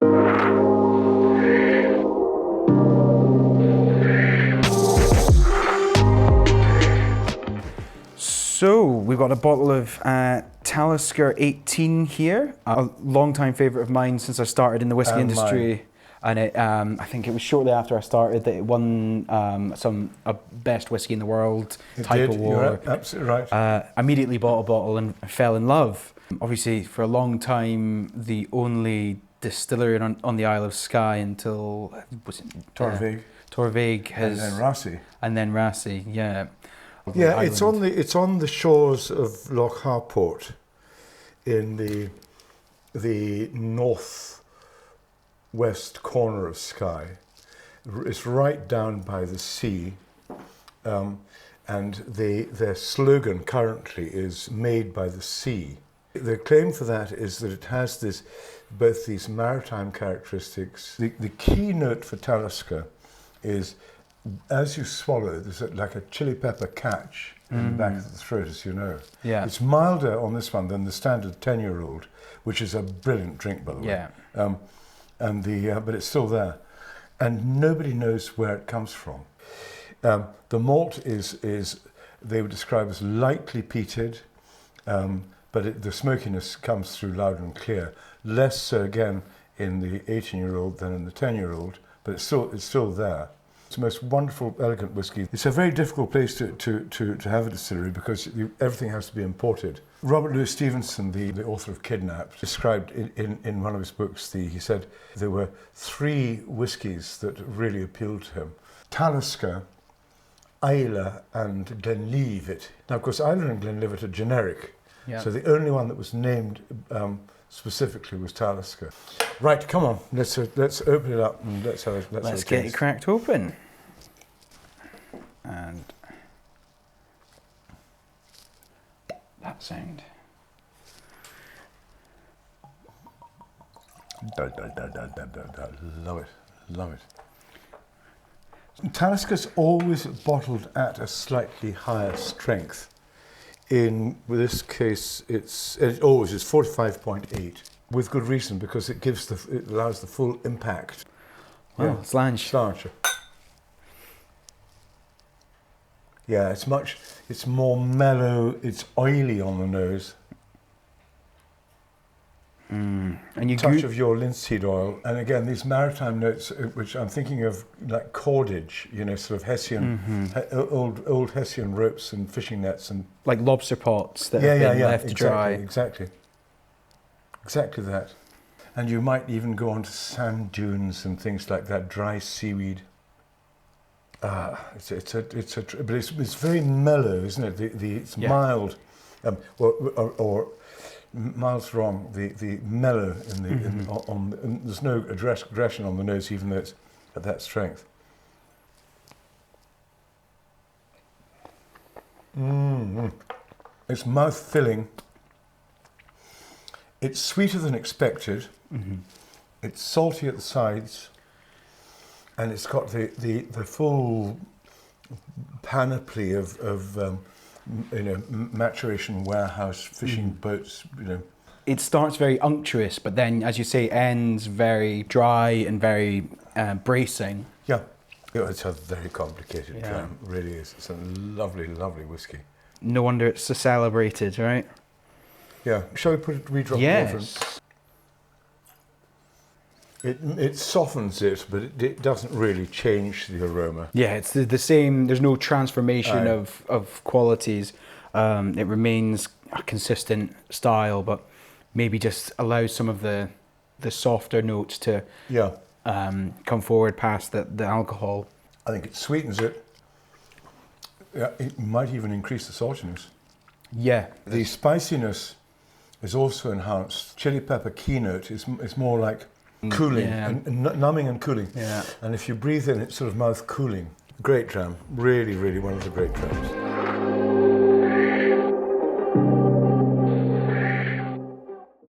So we've got a bottle of Talisker 18 here, a long-time favourite of mine since I started in the whiskey industry. And it, I think it was shortly after I started that it won a best whiskey in the world type award. You're absolutely right. Immediately bought a bottle and fell in love. Obviously, for a long time, the only distillery on the Isle of Skye until Torvig has, and then Rassie, yeah. Yeah, it's on the shores of Loch Harport in the northwest corner of Skye. It's right down by the sea, and their slogan currently is "Made by the Sea." The claim for that is that it has both these maritime characteristics. The keynote for Talisker is, as you swallow, there's like a chili pepper catch in the back of the throat, as you know. Yeah. It's milder on this one than the standard 10-year-old, which is a brilliant drink, by the way. Yeah. But it's still there, and nobody knows where it comes from. The malt is they would describe as lightly peated, but the smokiness comes through loud and clear. Less so again in the 18-year-old than in the 10-year-old, but it's still there. It's the most wonderful, elegant whiskey. It's a very difficult place to have a distillery because everything has to be imported. Robert Louis Stevenson, the author of Kidnapped, described in one of his books, he said there were 3 whiskies that really appealed to him: Talisker, Islay and Glenlivet. Now, of course, Islay and Glenlivet are generic, so the only one that was named specifically was Talisker. Right, come on, let's open it up and let's get it cracked open. And that sound. Love it. Talisker's always bottled at a slightly higher strength. In this case, it always is 45.8, with good reason, because it allows the full impact. Wow, Slange. Yeah, it's more mellow, it's oily on the nose. And you touch of your linseed oil, and again these maritime notes, which I'm thinking of like cordage, sort of Hessian, old Hessian ropes and fishing nets, and like lobster pots that have been left to dry. Exactly that. And you might even go onto sand dunes and things like that, dry seaweed. But it's very mellow, isn't it? It's mild, or mild's wrong. The mellow there's no aggression on the nose, even though it's at that strength. It's mouth filling. It's sweeter than expected. It's salty at the sides, and it's got the full panoply of maturation warehouse fishing boats. It starts very unctuous, but then, as you say, ends very dry and very bracing. Yeah, it's a very complicated dram. Really is. It's a lovely, lovely whiskey. No wonder it's so celebrated, right? Yeah. Shall we redrop the water? It softens it, but it doesn't really change the aroma. Yeah, it's the same. There's no transformation of qualities. It remains a consistent style, but maybe just allows some of the softer notes to come forward past the alcohol. I think it sweetens it. Yeah, it might even increase the saltiness. Yeah. The spiciness is also enhanced. Chili pepper keynote is more like cooling, and numbing and cooling. Yeah. And if you breathe in, it's sort of mouth cooling. Great dram. Really, really one of the great drams.